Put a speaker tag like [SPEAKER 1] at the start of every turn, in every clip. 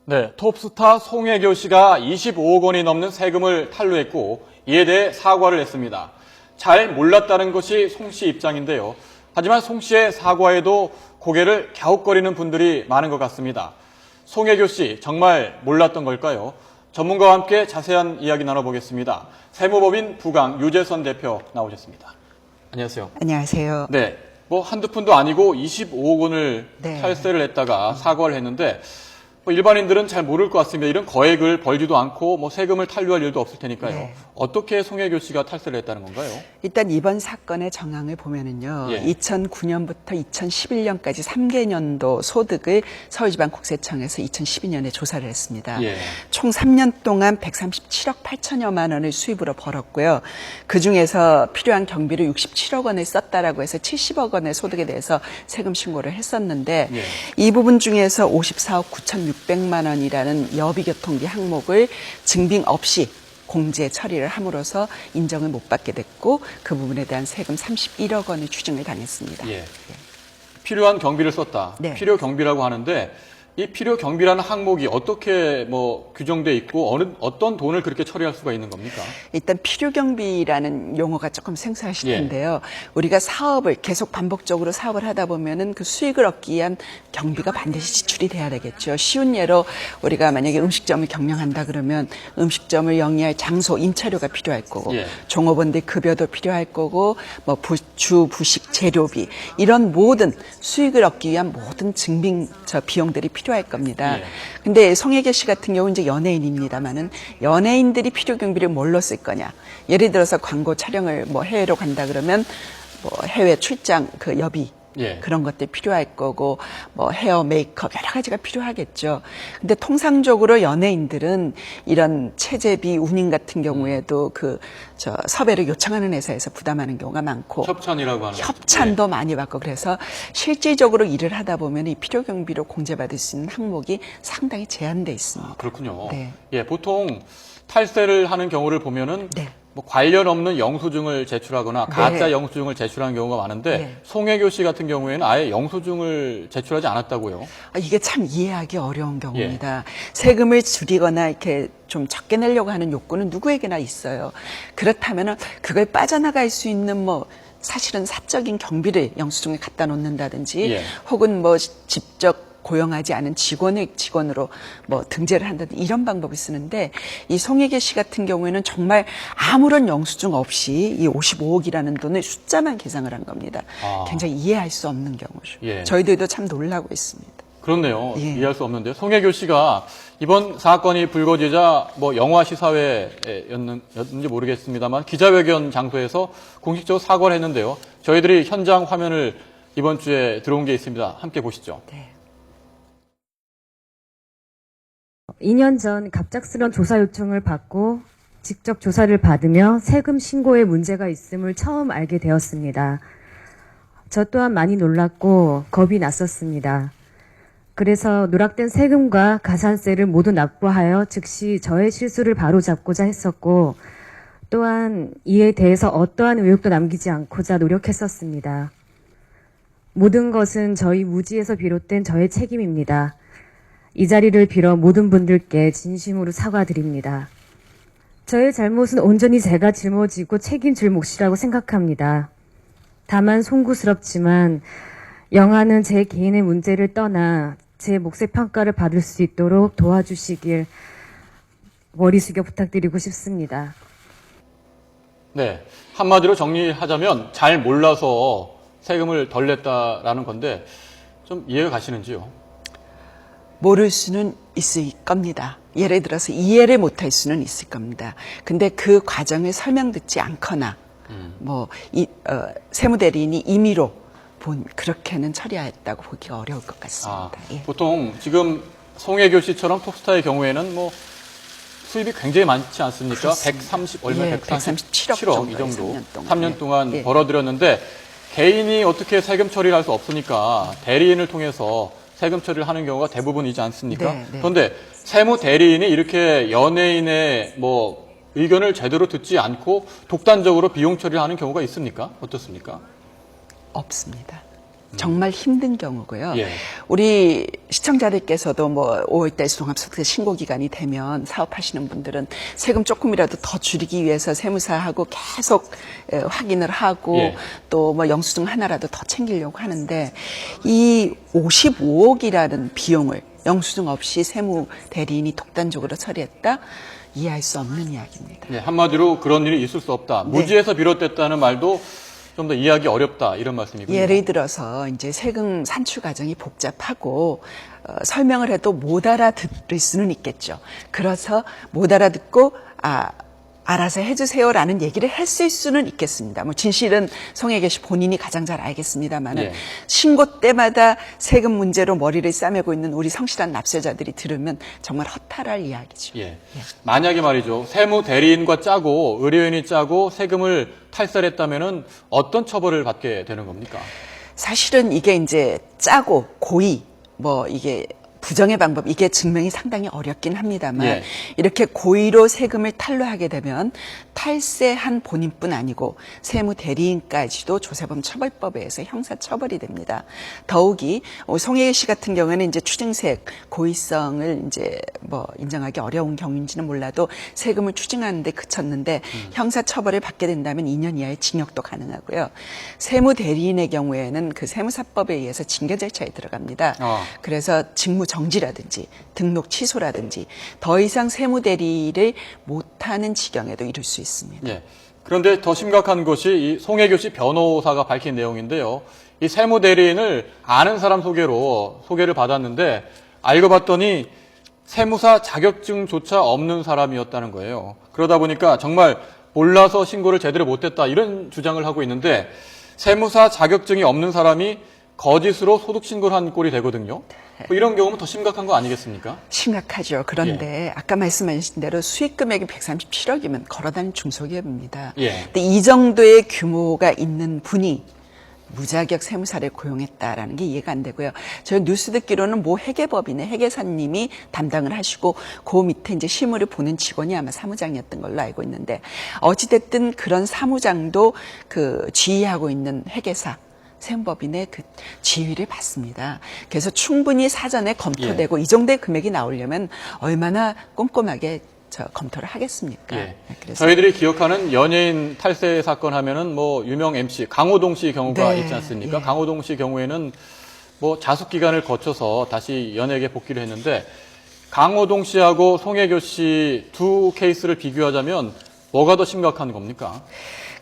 [SPEAKER 1] 네, 톱스타 송혜교 씨가 25억 원이 넘는 세금을 탈루했고 이에 대해 사과를 했습니다. 잘 몰랐다는 것이 송 씨 입장인데요. 하지만 송 씨의 사과에도 고개를 갸웃거리는 분들이 많은 것 같습니다. 송혜교 씨 정말 몰랐던 걸까요? 전문가와 함께 자세한 이야기 나눠보겠습니다. 세무법인 부강 유재선 대표 나오셨습니다. 안녕하세요.
[SPEAKER 2] 안녕하세요.
[SPEAKER 1] 네, 뭐 한두 푼도 아니고 25억 원을
[SPEAKER 2] 네.
[SPEAKER 1] 탈세를 했다가 사과를 했는데 뭐 일반인들은 잘 모를 것 같습니다. 이런 거액을 벌지도 않고 뭐 세금을 탈루할 일도 없을 테니까요.
[SPEAKER 2] 네.
[SPEAKER 1] 어떻게 송혜교 씨가 탈세를 했다는 건가요?
[SPEAKER 2] 일단 이번 사건의 정황을 보면은요.
[SPEAKER 1] 예.
[SPEAKER 2] 2009년부터 2011년까지 3개년도 소득을 서울지방국세청에서 2012년에 조사를 했습니다.
[SPEAKER 1] 예.
[SPEAKER 2] 총 3년 동안 137억 8천여만 원을 수입으로 벌었고요. 그중에서 필요한 경비를 67억 원을 썼다라고 해서 70억 원의 소득에 대해서 세금 신고를 했었는데
[SPEAKER 1] 예.
[SPEAKER 2] 이 부분 중에서 54억 9,600만 원이라는 여비교통비 항목을 증빙 없이 공제 처리를 함으로써 인정을 못 받게 됐고 그 부분에 대한 세금 31억 원을 추징을 당했습니다.
[SPEAKER 1] 예. 필요한 경비를 썼다.
[SPEAKER 2] 네.
[SPEAKER 1] 필요 경비라고 하는데 이 필요 경비라는 항목이 어떻게 뭐 규정돼 있고 어떤 돈을 그렇게 처리할 수가 있는 겁니까?
[SPEAKER 2] 일단 필요경비라는 용어가 조금 생소하실
[SPEAKER 1] 예.
[SPEAKER 2] 텐데요. 우리가 사업을 계속 반복적으로 사업을 하다 보면은 그 수익을 얻기 위한 경비가 반드시 지출이 돼야 되겠죠. 쉬운 예로 우리가 만약에 음식점을 경영한다 그러면 음식점을 영위할 장소, 임차료가 필요할 거고
[SPEAKER 1] 예.
[SPEAKER 2] 종업원들 급여도 필요할 거고 뭐 부식 재료비 이런 모든 수익을 얻기 위한 모든 증빙 비용들이 필요할 겁니다.
[SPEAKER 1] 예.
[SPEAKER 2] 근데 송혜교 씨 같은 경우는 이제 연예인입니다만은 연예인들이 필요 경비를 뭘로 쓸 거냐? 예를 들어서 광고 촬영을 뭐 해외로 간다 그러면 뭐 해외 출장 그 여비
[SPEAKER 1] 예.
[SPEAKER 2] 그런 것들 필요할 거고 뭐 헤어 메이크업 여러 가지가 필요하겠죠. 근데 통상적으로 연예인들은 이런 체재비 운임 같은 경우에도 섭외를 요청하는 회사에서 부담하는 경우가 많고
[SPEAKER 1] 협찬이라고 하는
[SPEAKER 2] 협찬도 많이 받고 그래서 실질적으로 일을 하다 보면 이 필요 경비로 공제받을 수 있는 항목이 상당히 제한돼 있습니다.
[SPEAKER 1] 그렇군요.
[SPEAKER 2] 네.
[SPEAKER 1] 예, 보통 탈세를 하는 경우를 보면은
[SPEAKER 2] 네.
[SPEAKER 1] 뭐 관련 없는 영수증을 제출하거나 가짜
[SPEAKER 2] 네.
[SPEAKER 1] 영수증을 제출하는 경우가 많은데
[SPEAKER 2] 네.
[SPEAKER 1] 송혜교 씨 같은 경우에는 아예 영수증을 제출하지 않았다고요.
[SPEAKER 2] 이게 참 이해하기 어려운 경우입니다. 세금을 줄이거나 이렇게 좀 적게 내려고 하는 욕구는 누구에게나 있어요. 그렇다면은 그걸 빠져나갈 수 있는 뭐 사실은 사적인 경비를 영수증에 갖다 놓는다든지
[SPEAKER 1] 예.
[SPEAKER 2] 혹은 뭐 직접 고용하지 않은 직원으로 뭐 등재를 한다든지 이런 방법을 쓰는데 이 송혜교 씨 같은 경우에는 정말 아무런 영수증 없이 이 55억이라는 돈을 숫자만 계상을 한 겁니다. 굉장히 이해할 수 없는 경우죠.
[SPEAKER 1] 예.
[SPEAKER 2] 저희들도 참 놀라고 있습니다.
[SPEAKER 1] 그렇네요.
[SPEAKER 2] 예.
[SPEAKER 1] 이해할 수 없는데요. 송혜교 씨가 이번 사건이 불거지자 뭐 영화 시사회였는지 모르겠습니다만 기자회견 장소에서 공식적으로 사과를 했는데요. 저희들이 현장 화면을 이번 주에 들어온 게 있습니다. 함께 보시죠.
[SPEAKER 2] 네.
[SPEAKER 3] 2년 전 갑작스런 조사 요청을 받고 직접 조사를 받으며 세금 신고에 문제가 있음을 처음 알게 되었습니다. 저 또한 많이 놀랐고 겁이 났었습니다. 그래서 누락된 세금과 가산세를 모두 납부하여 즉시 저의 실수를 바로잡고자 했었고 또한 이에 대해서 어떠한 의혹도 남기지 않고자 노력했었습니다. 모든 것은 저희 무지에서 비롯된 저의 책임입니다. 이 자리를 빌어 모든 분들께 진심으로 사과드립니다. 저의 잘못은 온전히 제가 짊어지고 책임질 몫이라고 생각합니다. 다만 송구스럽지만 영화는 제 개인의 문제를 떠나 제 몫의 평가를 받을 수 있도록 도와주시길 머리 숙여 부탁드리고 싶습니다.
[SPEAKER 1] 네. 한마디로 정리하자면 잘 몰라서 세금을 덜 냈다라는 건데 좀 이해가 가시는지요?
[SPEAKER 2] 모를 수는 있을 겁니다. 예를 들어서 이해를 못할 수는 있을 겁니다. 근데 그 과정을 설명 듣지 않거나 세무대리인이 임의로 그렇게는 처리했다고 보기가 어려울 것 같습니다. 예.
[SPEAKER 1] 보통 지금 송혜교 씨처럼 톱스타의 경우에는 뭐 수입이 굉장히 많지 않습니까?
[SPEAKER 2] 그렇습니다.
[SPEAKER 1] 137억 이 정도 3년 동안
[SPEAKER 2] 예.
[SPEAKER 1] 벌어들였는데 개인이 어떻게 세금 처리를 할 수 없으니까 대리인을 통해서 세금 처리를 하는 경우가 대부분이지 않습니까?
[SPEAKER 2] 네, 네.
[SPEAKER 1] 그런데 세무 대리인이 이렇게 연예인의 뭐 의견을 제대로 듣지 않고 독단적으로 비용 처리를 하는 경우가 있습니까? 어떻습니까?
[SPEAKER 2] 없습니다. 정말 힘든 경우고요.
[SPEAKER 1] 예.
[SPEAKER 2] 우리 시청자들께서도 뭐 5월달 종합소득세 신고 기간이 되면 사업하시는 분들은 세금 조금이라도 더 줄이기 위해서 세무사하고 계속 확인을 하고
[SPEAKER 1] 예.
[SPEAKER 2] 또 뭐 영수증 하나라도 더 챙기려고 하는데 이 55억이라는 비용을 영수증 없이 세무 대리인이 독단적으로 처리했다? 이해할 수 없는 이야기입니다.
[SPEAKER 1] 네, 한마디로 그런 일이 있을 수 없다.
[SPEAKER 2] 네.
[SPEAKER 1] 무지에서 비롯됐다는 말도 좀 더 이해하기 어렵다 이런 말씀이군요.
[SPEAKER 2] 예를 들어서 이제 세금 산출 과정이 복잡하고 설명을 해도 못 알아들을 수는 있겠죠. 그래서 못 알아듣고 알아서 해주세요라는 얘기를 했을 수는 있겠습니다. 뭐 진실은 송혜교 씨 본인이 가장 잘 알겠습니다만은
[SPEAKER 1] 예.
[SPEAKER 2] 신고 때마다 세금 문제로 머리를 싸매고 있는 우리 성실한 납세자들이 들으면 정말 허탈할 이야기죠.
[SPEAKER 1] 예. 만약에 말이죠. 세무 대리인과 짜고 의뢰인이 짜고 세금을 탈세했다면은 어떤 처벌을 받게 되는 겁니까?
[SPEAKER 2] 사실은 이게 이제 짜고 고의 뭐 이게 부정의 방법 이게 증명이 상당히 어렵긴 합니다만
[SPEAKER 1] 예.
[SPEAKER 2] 이렇게 고의로 세금을 탈루하게 되면 탈세한 본인뿐 아니고 세무 대리인까지도 조세범 처벌법에 의해서 형사 처벌이 됩니다. 더욱이 송혜교 씨 같은 경우에는 이제 추징세액 고의성을 이제 뭐 인정하기 어려운 경우인지는 몰라도 세금을 추징하는데 그쳤는데 형사 처벌을 받게 된다면 2년 이하의 징역도 가능하고요. 세무 대리인의 경우에는 그 세무사법에 의해서 징계 절차에 들어갑니다. 그래서 직무 정지라든지 등록 취소라든지 더 이상 세무 대리를 못하는 지경에도 이를 수 있습니다.
[SPEAKER 1] 예. 그런데 더 심각한 것이 이 송혜교 씨 변호사가 밝힌 내용인데요. 이 세무 대리인을 아는 사람 소개를 받았는데 알고 봤더니 세무사 자격증조차 없는 사람이었다는 거예요. 그러다 보니까 정말 몰라서 신고를 제대로 못했다 이런 주장을 하고 있는데 세무사 자격증이 없는 사람이 거짓으로 소득 신고를 한 꼴이 되거든요. 뭐 이런 경우는 더 심각한 거 아니겠습니까?
[SPEAKER 2] 심각하죠. 그런데 아까 말씀하신 대로 수익 금액이 137억이면 걸어다니는 중소기업입니다.
[SPEAKER 1] 예.
[SPEAKER 2] 근데 이 정도의 규모가 있는 분이 무자격 세무사를 고용했다라는 게 이해가 안 되고요. 저희 뉴스 듣기로는 모 회계법인의 회계사님이 담당을 하시고 그 밑에 이제 실무를 보는 직원이 아마 사무장이었던 걸로 알고 있는데 어찌됐든 그런 사무장도 그 지휘하고 있는 회계사 세무법인의 그 지휘를 받습니다. 그래서 충분히 사전에 검토되고 이 정도의 금액이 나오려면 얼마나 꼼꼼하게 검토를 하겠습니까?
[SPEAKER 1] 예.
[SPEAKER 2] 그래서
[SPEAKER 1] 저희들이 기억하는 연예인 탈세 사건 하면은 뭐 유명 MC 강호동 씨 경우가
[SPEAKER 2] 네.
[SPEAKER 1] 있지 않습니까?
[SPEAKER 2] 예.
[SPEAKER 1] 강호동 씨 경우에는 뭐 자숙 기간을 거쳐서 다시 연예계에 복귀를 했는데 강호동 씨하고 송혜교 씨 두 케이스를 비교하자면 뭐가 더 심각한 겁니까?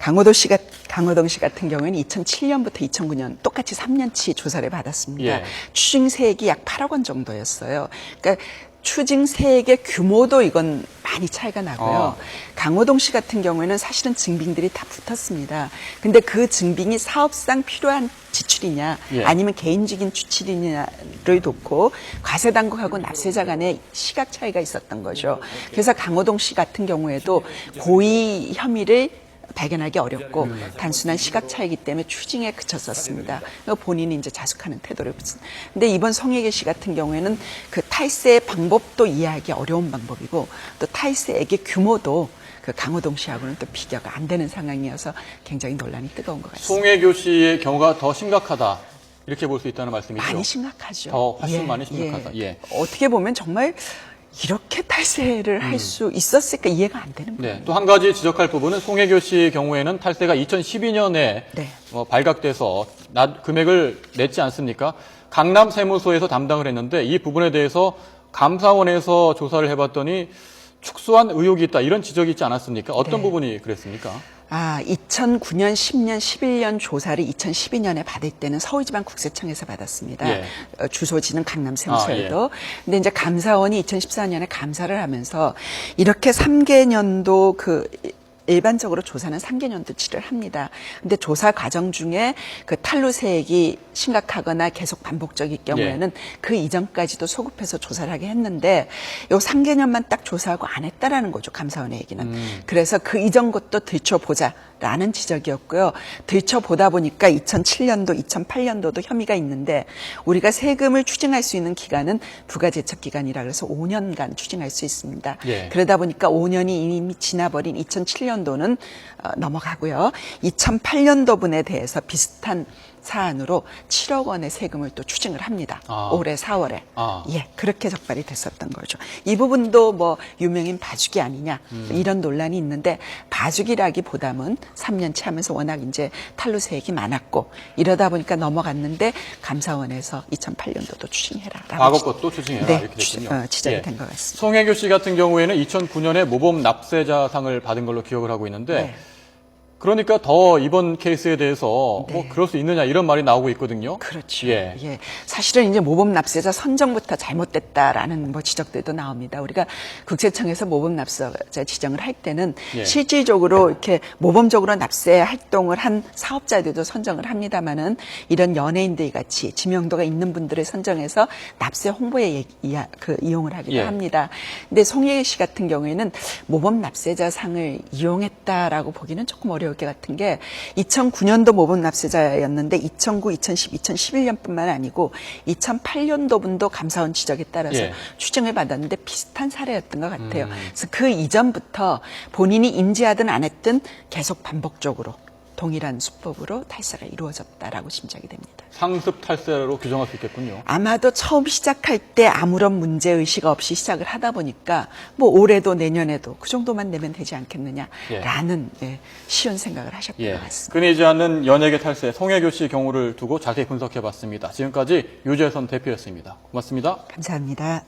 [SPEAKER 2] 강호동 씨 같은 경우에는 2007년부터 2009년 똑같이 3년치 조사를 받았습니다.
[SPEAKER 1] 예.
[SPEAKER 2] 추징세액이 약 8억 원 정도였어요. 그러니까 추징세액의 규모도 이건 많이 차이가 나고요. 강호동 씨 같은 경우에는 사실은 증빙들이 다 붙었습니다. 근데 그 증빙이 사업상 필요한 지출이냐
[SPEAKER 1] 예.
[SPEAKER 2] 아니면 개인적인 지출이냐를 놓고 과세당국하고 납세자 간의 시각 차이가 있었던 거죠. 그래서 강호동 씨 같은 경우에도 고의 혐의를 발견하기 어렵고 단순한 시각 차이기 때문에 추징에 그쳤었습니다. 본인이 이제 자숙하는 태도를 붙인. 근데 이번 송혜교 씨 같은 경우에는 그 탈세의 방법도 이해하기 어려운 방법이고 또 탈세액의 규모도 그 강호동 씨하고는 또 비교가 안 되는 상황이어서 굉장히 논란이 뜨거운 것 같습니다.
[SPEAKER 1] 송혜교 씨의 경우가 더 심각하다 이렇게 볼 수 있다는 말씀이죠.
[SPEAKER 2] 많이 심각하죠.
[SPEAKER 1] 더 훨씬 많이 심각하다. 예.
[SPEAKER 2] 어떻게 보면 정말 이렇게 탈세를 할 수 있었을까 이해가 안 되는 거예요.
[SPEAKER 1] 네, 또 한 가지 지적할 부분은 송혜교 씨의 경우에는 탈세가 2012년에
[SPEAKER 2] 네.
[SPEAKER 1] 발각돼서 금액을 냈지 않습니까? 강남 세무소에서 담당을 했는데 이 부분에 대해서 감사원에서 조사를 해봤더니 축소한 의혹이 있다 이런 지적이 있지 않았습니까? 어떤
[SPEAKER 2] 네.
[SPEAKER 1] 부분이 그랬습니까?
[SPEAKER 2] 2009년, 10년, 11년 조사를 2012년에 받을 때는 서울지방국세청에서 받았습니다.
[SPEAKER 1] 예.
[SPEAKER 2] 주소지는 강남 세무서에도. 근데 이제 감사원이 2014년에 감사를 하면서 이렇게 3개년도 일반적으로 조사는 3개년도치를 합니다. 근데 조사 과정 중에 그 탈루세액이 심각하거나 계속 반복적일 경우에는 그 이전까지도 소급해서 조사를 하게 했는데 요 3개년만 딱 조사하고 안 했다라는 거죠. 감사원의 얘기는. 그래서 그 이전 것도 들춰보자라는 지적이었고요. 들춰보다 보니까 2007년도, 2008년도도 혐의가 있는데 우리가 세금을 추징할 수 있는 기간은 부가제척기간이라 그래서 5년간 추징할 수 있습니다.
[SPEAKER 1] 예.
[SPEAKER 2] 그러다 보니까 5년이 이미 지나버린 2007년도는 넘어가고요. 2008년도 분에 대해서 비슷한 사안으로 7억 원의 세금을 또 추징을 합니다. 올해 4월에. 예, 그렇게 적발이 됐었던 거죠. 이 부분도 뭐 유명인 봐주기 아니냐 이런 논란이 있는데 봐주기라기보다는 3년치 하면서 워낙 이제 탈루세액이 많았고 이러다 보니까 넘어갔는데 감사원에서 2008년도도 추징해라.
[SPEAKER 1] 과거 것도 추징해라.
[SPEAKER 2] 네,
[SPEAKER 1] 이렇게 됐군요.
[SPEAKER 2] 지적이
[SPEAKER 1] 예.
[SPEAKER 2] 된 것 같습니다.
[SPEAKER 1] 송혜교 씨 같은 경우에는 2009년에 모범 납세자상을 받은 걸로 기억을 하고 있는데
[SPEAKER 2] 네.
[SPEAKER 1] 그러니까 더 이번 케이스에 대해서
[SPEAKER 2] 네.
[SPEAKER 1] 뭐 그럴 수 있느냐 이런 말이 나오고 있거든요.
[SPEAKER 2] 그렇죠.
[SPEAKER 1] 예.
[SPEAKER 2] 예. 사실은 이제 모범 납세자 선정부터 잘못됐다라는 뭐 지적들도 나옵니다. 우리가 국세청에서 모범 납세자 지정을 할 때는
[SPEAKER 1] 예.
[SPEAKER 2] 실질적으로 이렇게 모범적으로 납세 활동을 한 사업자들도 선정을 합니다만은 이런 연예인들 같이 지명도가 있는 분들을 선정해서 납세 홍보에 이용을 하기도
[SPEAKER 1] 예.
[SPEAKER 2] 합니다. 근데 송혜교 씨 같은 경우에는 모범 납세자상을 이용했다라고 보기는 조금 어려울 것 같은 게 2009년도 모범 납세자였는데 2009, 2010, 2011년뿐만 아니고 2008년도 분도 감사원 지적에 따라서
[SPEAKER 1] 예.
[SPEAKER 2] 추징을 받았는데 비슷한 사례였던 것 같아요. 그래서 그 이전부터 본인이 인지하든 안 했든 계속 반복적으로 동일한 수법으로 탈세가 이루어졌다라고 짐작이 됩니다.
[SPEAKER 1] 상습 탈세로 규정할 수 있겠군요.
[SPEAKER 2] 아마도 처음 시작할 때 아무런 문제의식 없이 시작을 하다 보니까 뭐 올해도 내년에도 그 정도만 내면 되지 않겠느냐라는 쉬운 생각을 하셨던 것 같습니다.
[SPEAKER 1] 끊이지 않는 연예계 탈세 송혜교 씨 경우를 두고 자세히 분석해봤습니다. 지금까지 유재선 대표였습니다. 고맙습니다.
[SPEAKER 2] 감사합니다.